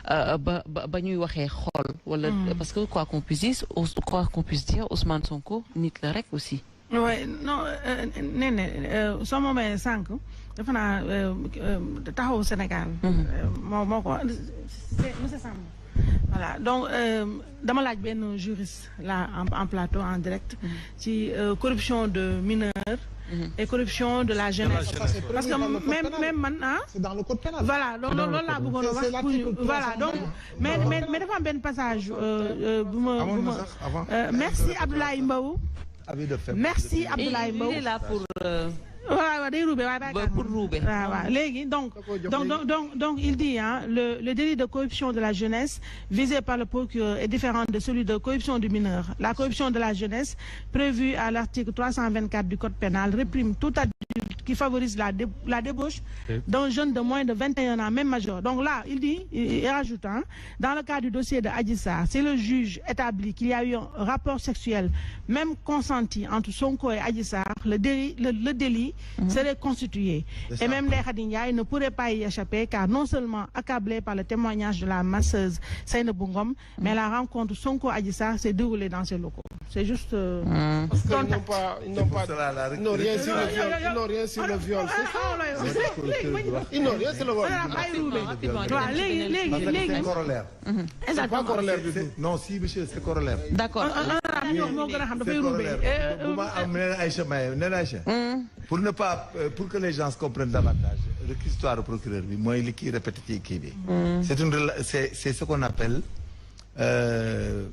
ba ñuy waxee xol wala parce que quoi qu'on puisse dire Ousmane Sonko nit la rek aussi. oui non soo ma mayee sànq defe naa taxawu Sénégal. moo ko monsieur Samb. voilà donc dama laaj benn juriste là en plateau en direct. ci corruption de mineurs. et corruption de la jeunesse. Parce que même maintenant. C'est dans le code pénal. Voilà donc loolu laa bëggoon a wax voilà donc mais dafa am benn passage bu ma merci Abdoulaye Mbow. Merci Abdoulaye Mbow. Il est là pour. waaw day roube waaye pour roube. waaw léegi donc il dit le délit de corruption de la jeunesse visé par le procureur est différent de celui de corruption du mineur. La corruption de la jeunesse prévue à l'article 324 du code pénal réprime tout adulte qui favorise la débauche d'un jeune de moins de 21 ans, même majeur. Donc là, il rajoute, dans le cas du dossier de Adji Sarr, si le juge établit qu'il y a eu un rapport sexuel, même consenti entre Sonko et Adji Sarr, le délit serait constitué. Et même les Khady Ndiaye ne pourrait pas y échapper, car non seulement accablé par le témoignage de la masseuse Seynabou Ngom, mais la rencontre Sonko-Adji Sarr s'est déroulée dans ses locaux. C'est juste... Parce qu'ils n'ont rien sur le viol. Ils n'ont rien sur le viol. C'est corollaire. C'est pas corollaire du tout. Non, si, monsieur, c'est corollaire. D'accord. Pour que les gens se comprennent davantage, le histoire au procureur, moi, il est répété qui c'est ce qu'on appelle le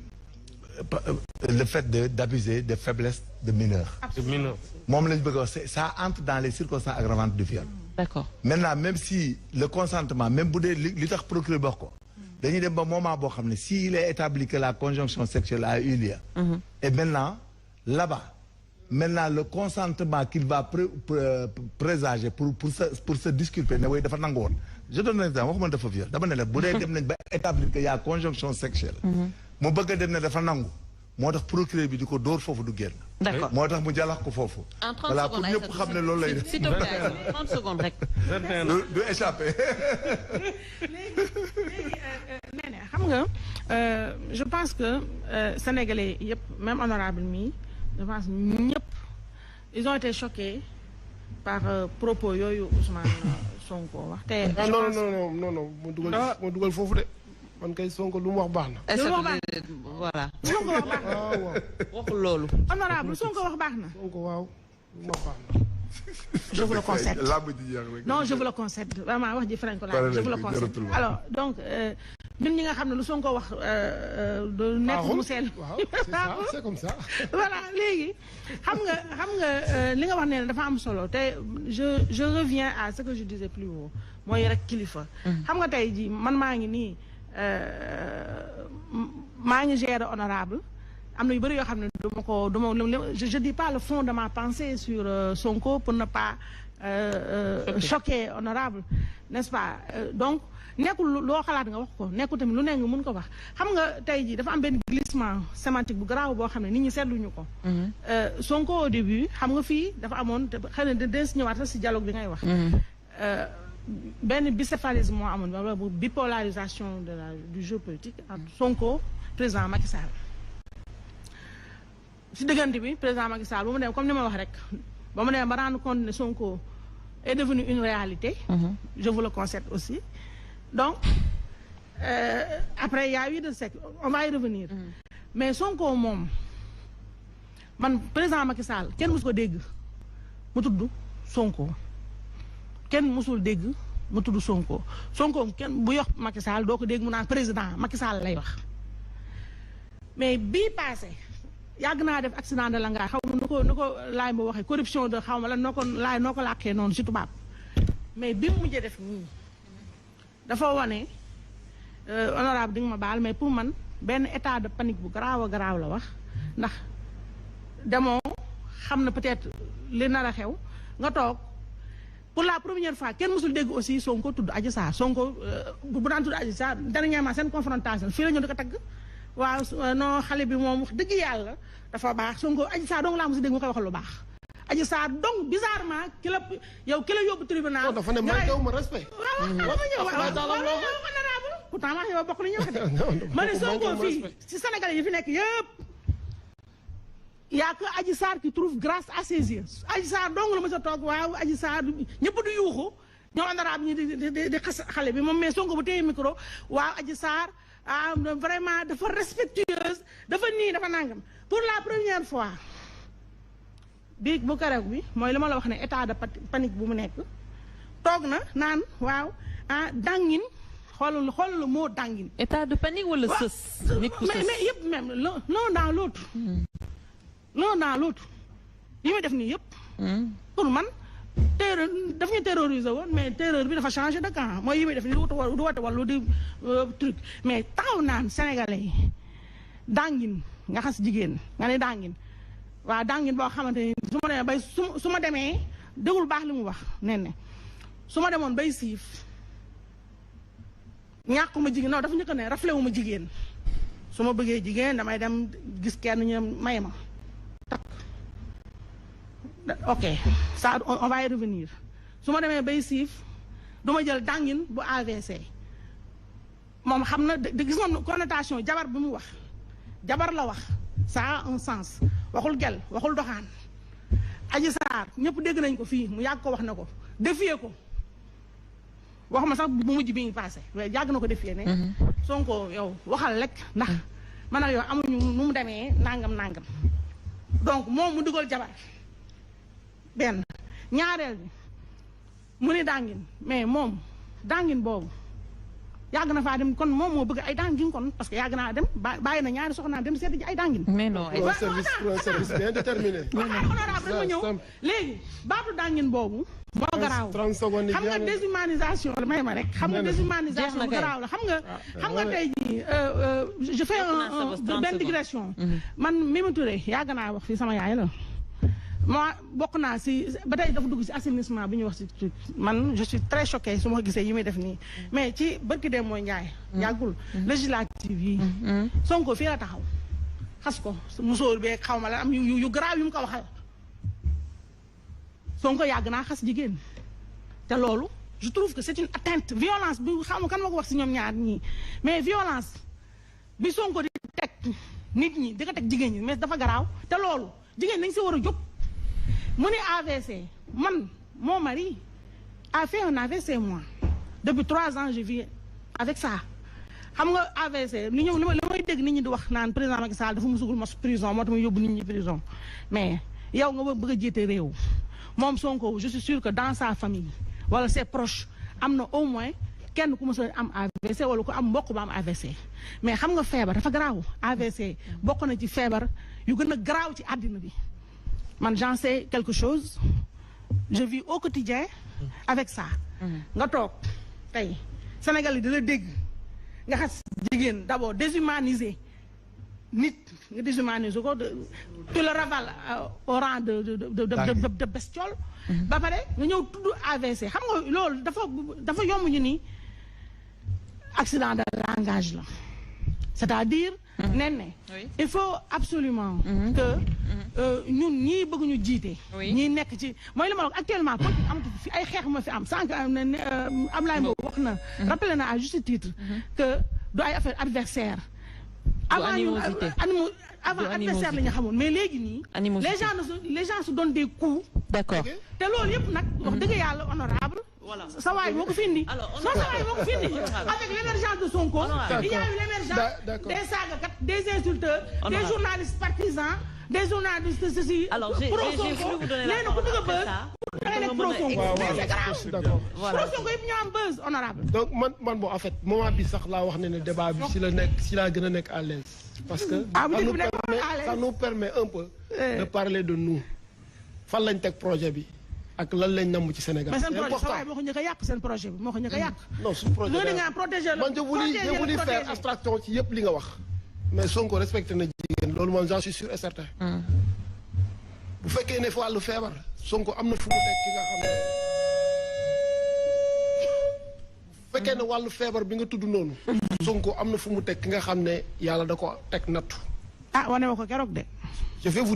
fait d'abuser des faiblesses de mineurs. Ça entre dans les circonstances aggravantes du viol. D'accord. Maintenant, même si le consentement, même si le procureur, s'il est établi que la conjonction sexuelle a eu lieu, et maintenant, là-bas, le consentement qu'il va présager pour se disculper, je donne un exemple, je vais établir qu'il y a conjonction sexuelle. Je vais procureur bi diko door fofu du génn. D'accord. Motax mu jalax ko fofu. Voilà pour ñëpp xam ne loolu lay def. S'il te plaît, 30 secondes rek. Du échapper. Néné xam nga je pense que sénégalais yëpp même honorable mi je pense ñëpp ils ont été choqués par propos yooyu Ousmane Sonko wax té non mo dugal fofu de. Man kay Sonko lu mu wax baax na. Voilà. Sonko wax baax na. waxul loolu. Honorable Sonko wax baax na. Sonko waaw lu mu wax baax na. Je vous le concède. Non, je vous le concède. Vraiment wax ji franco la. Je vous le concède. Alors donc ñun ñi nga xam ne lu Sonko wax du nekk mu sell. C'est comme ça. Voilà léegi xam nga li nga wax ne dafa am solo te je reviens à ce que je disais plus haut mooy rek kilifa. xam nga tey ji man maa ngi nii maa ngi gérer honorable am na yu bëri yoo xam ne je dis pas le fond de ma pensée sur Sonko pour ne pas choquer honorable n'est-ce pas donc nekkul loo xalaat nga wax ko nekkul tamit lu ne nga mun ko wax xam nga tey jii dafa am benn glissement sémantique bu garaaw boo xam ne nit ñi seetluñu ko Sonko au début xam nga fii dafa amoon xëy na dina si ñëwaat si dialogue bi ngay wax benn bicéphalisme moo amoon wala bipolarisation du jeu politique entre Sonko président Macky Sall si diggante bi président Macky Sall ba mu dem comme ni ma wax rek ba mu dem ba rendre compte ne Sonko est devenu une réalité je vous le concède aussi donc après il y a eu de sec on va y revenir mais Sonko moom man président Macky Sall kenn musu ko dégg mu tudd Sonko kenn musul dégg mu tudd Sonko kenn bu yox Macky Sall doo ko dégg mu naan président Macky Sall lay wax mais bii passé yàgg naa def accident de langage xaw ma nu ko laay ma waxee corruption de xaw ma la noo ko làkkee noonu si tubaab mais bi mu mujjee def nii dafa wane honorable di nga ma baal mais pour man benn état de panique bu garaaw a garaaw la wax ndax demoo xam na peut-être li nar a xew nga toog pour la première fois kenn mësul dégg aussi Sonko tudd Adji Sarr Sonko bu daan tudd Adji Sarr dernièrement seen confrontation fii la ñu di ko tagg waaw non xale bi moom wax dëgg yàlla dafa baax Sonko Adji Sarr donc laa mos a dégg mu koy wax lu baax Adji Sarr donc bizarrement ki la yóbbu tribunal. dafa ne manqué wu ma respect. waaw ma ñëw pourtant maa yow bokk nañu wax de. ma ne Sonko fii ci Sénégalais yi fi nekk yëpp. y a que Adji Sarr qui trouve grâce à ses yeux Adji Sarr dong la ma sa toog waaw Adji Sarr ñëpp du yuuxu ñoo honorable ñi di xas xale bi moom mais Sonko bu téye micro waaw Adji Sarr vraiment dafa respectueuse dafa nii dafa nangam pour la première fois bii bu keroog bi mooy li ma la wax ne état de panique bu mu nekk toog na naan waaw dangin xoolal le mot dangin. état de panique wala sës. nit ku sës mais yëpp même l'un dans l'autre. l'un dans l'autre yi muy def nii yëpp. pour man terreur daf ñu terroriser woon mais terreur bi dafa changé de camp mooy yi muy def nii du woote wala du truc mais taxaw naan sénégalais yi dangin nga xas jigéen nga ne dangin waaw dangin boo xamante ni su ma demee bay su ma demee dégul baax li mu wax nee ne su ma demoon bay siif ñàkkuma jigéen non dafa njëkk ne raflé wu ma jigéen su ma bëggee jigéen damay dem gis kenn ñu may ma takk ok ça on va y revenir su ma demee bay siif du ma jël dangin bu AVC moom xam na de gis nga connotation jabar bi mu wax jabar la wax ça a un sens waxul gel waxul doxaan Adji Sarr ñëpp dégg nañ ko fii mu yàgg ko wax na ko défier ko waxuma sax bu mujj bi ñu passé waaye yàgg na ko défier ne Sonko yow waxal rek ndax man ak yow amuñu nu mu demee nangam donc moom mu dugal jabar benn ñaareel bi mu ni dangin mais moom dangin boobu yàgg na faa dem kon moom moo bëgg ay dangin kon parce que yàgg naa dem bàyyi na ñaari soxnaa dem seeti ji ay dangin. mais non pour un service bien déterminé. honorable ma ñëw léegi baatu dangin boobu. moo garaaw 30 secondes xam nga déshumanisation la may ma rek. xam nga déshumanisation bu garaaw la xam nga tey jii je fais benn digression. man Mimi Touré yàgg naa wax fii sama yaay la. moi bokk naa si ba tey dafa dugg si assainissement bi ñuy wax si truc man je suis très choquée su ma gisee yi muy def nii mais ci barki dem mooy Njaay yàggul législative yi Sonko fii la taxaw xas ko musóor beeg xaw ma la am yu garaaw yu mu ko waxal Sonko yàgg naa xas jigéen te loolu je trouve que c'est une atteinte violence bi xam nga kan ma ko wax si ñoom ñaar ñii mais violence bi Sonko di teg nit ñi di ko teg jigéen ñi mais dafa garaaw te loolu jigéen dañ si war a jóg mu ni AVC man mon mari a fait un AVC moi depuis 3 ans je vis avec ça xam nga AVC li ñëw li may dégg nit ñi di wax naan président Macky Sall dafa musugul mos prison moo tax mu yóbbu nit ñi prison mais yow nga bëgg a jiite réew moom Sonko je suis sûr que dans sa famille wala ses proches am na au moins kenn ku mos a am AVC wala ku am mbokk ba am AVC mais xam nga feebar dafa garaaw AVC bokk na ci feebar yu gën a garaaw ci àddina bi man j'en sais quelque chose je vis au quotidien avec ça nga toog tey Sénégal yi di la dégg nga xas jigéen d'abord déshumaniser nit nga déshumaniser ko tu le ravales au rang de bestiole ba pare nga ñëw tudd AVC xam nga loolu dafa yomb ñu ni accident de langage la c'est-à-dire nen il faut absolument que ñun ñii bëgg ñu jiite ñii nekk ci mooy li ma wax actuellement politique amatu fi ay xeex ma fi am sànq Ablaye Mbow wax na rappelé na à juste titre que du ay affaire adversaire avant ñu avant adversaire la ñu xamoon mais léegi nii les gens se donnent des coups d'accord te loolu yëpp nag wax dëgg yàlla honorable sa waay moo ko fi indi sa waay moo ko fi indi avec l'émergence de Sonko il y a eu l'émergence des saagakat des insulteurs des journalistes partisans des journalistes ceci pro Sonko léegi ku bëgg a buzz da ngay nekk pro Sonko mais c'est grave pro Sonko yëpp ñoo am buzz honorable donc man bon en fait moment bi sax laa wax ne débat bi si laa gën a nekk à l'aise parce que ça nous permet un peu de parler de nous fan lañ teg projet bi ak lan lañ namm ci Sénégal. mais seen projet sa waay moo ko njëkk a yàq seen projet bi moo ko njëkk a yàq. non suñu projet bi nga protéger man je voulais faire abstraction ci yëpp li nga wax. mais Sonko respecté na jigéen loolu man j'en suis sûr et certain. bu fekkee ne wàllu feebar Sonko am na fu mu teg ki nga xam ne. bu fekkee ne wàllu feebar bi nga tudd noonu. Sonko am na fu mu teg ki nga xam ne yàlla da ko teg nattu. ah wane ma ko keroog de. je vais vous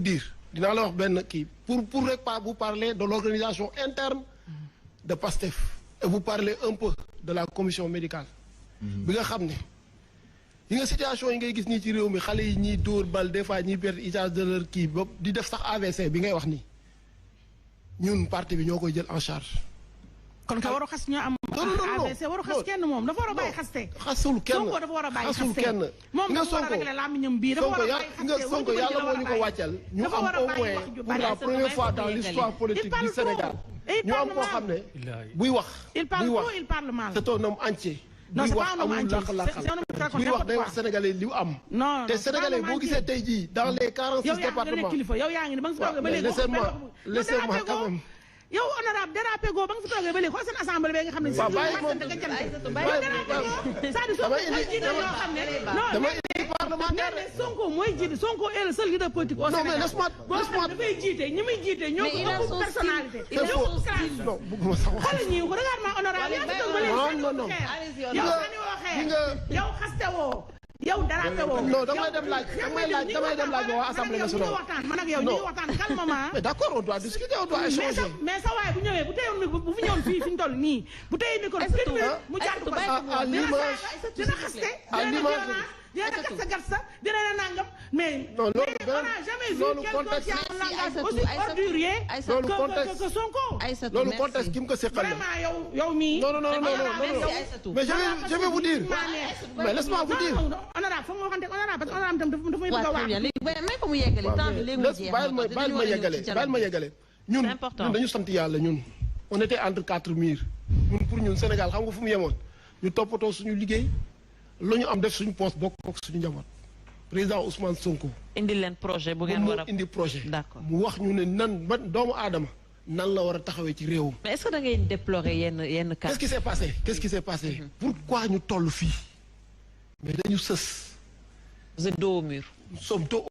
dire. dinaa la wax benn kii pour rek pas vous parler de l'organisation interne de PASTEF et vous parler un peu de la commission médicale. bi nga xam ne yi nga situation yi ngay gis nii ci réew mi xale yi ñiy dóor bal des fois ñiy perdre usage de leur kii ba di def sax AVC bi ngay wax nii ñun parti bi ñoo koy jël en charge. kon ka waru xas ñoo am. AVC waru xas kenn moom dafa war a bàyyi xaste. xasul kenn Sonko dafa war a bàyyi xaste. xasul kenn. moom dafa war a régler làmmiñam bii dafa war a bàyyi xaste. nga Sonko yàlla moo ñu ko wàccal. ñu am au moins pour la première fois dans l'histoire politique du Sénégal. ñu am koo xam ne buy wax. il parle trop il parle mal. c'est un homme entier. non c'est pas un homme entier buy wax day wax sénégalais li mu am. non te sénégalais boo gisee tey jii dans les 46 départements. yow yaa ngi ne ba nga si toogee ba léegi. laissez-moi quand même. yow honorable dérapé go ba nga fi toogee ba léegi xool seen assemblée bi nga xam ne. waaw bàyyi moom dama indi parlementaire ne Sonko mooy jiite Sonko est le seul leader politique au Sénégal. non mais laisse-moi dafay jiite ñi muy jiite ñoo ko ëpp personnalité. non bëgguma sax wax. xoolal ñi regarde honorable yaa ngi toog ba léegi. non yow sànni woo xeer yow xaste woo. yow dérapé woo. non damay dem laaj ba waa assemblée nationale. man ak yow ñu ngi waxtaan calmement. mais d'accord on doit discuter on doit échanger. mais sa waay bu ñëwee bu teyoon micro bu fi ñëwoon fii fi ñu toll nii bu teyee micro mu jàpp ko à l'image dina xaste dina gatsa gatsa dina ne nangam mais non loolu on n'a jamais vu quelqu'un qui a un langage aussi ordurier que Sonko. loolu contexte ki mu ko seqal la vraiment yow mii. non mais je vais vous dire mais laisse-moi vous dire. honorable foog nga waxante honorable parce que honorable tam dafa may bëgg a wax. may ko mu yeggale temps bi léegi mu jeex. bàyyil ma yeggale ñun dañu sant yàlla ñun on était entre quatre murs ñun pour ñun Sénégal xam nga fu mu yemoon ñu toppatoo suñu liggéey lu ñu am def suñu poste bokk suñu njaboot président Ousmane Sonko. indi leen projet bu ngeen war a indi projet. d'accord mu wax ñu ne nan ba doomu aadama nan la war a taxawee ci réewam. mais est-ce que da ngay déplorer yenn cas. qu'est-ce qui s'est passé pourquoi ñu toll fii mais dañu sës. vous êtes dos au mur. nous sommes dos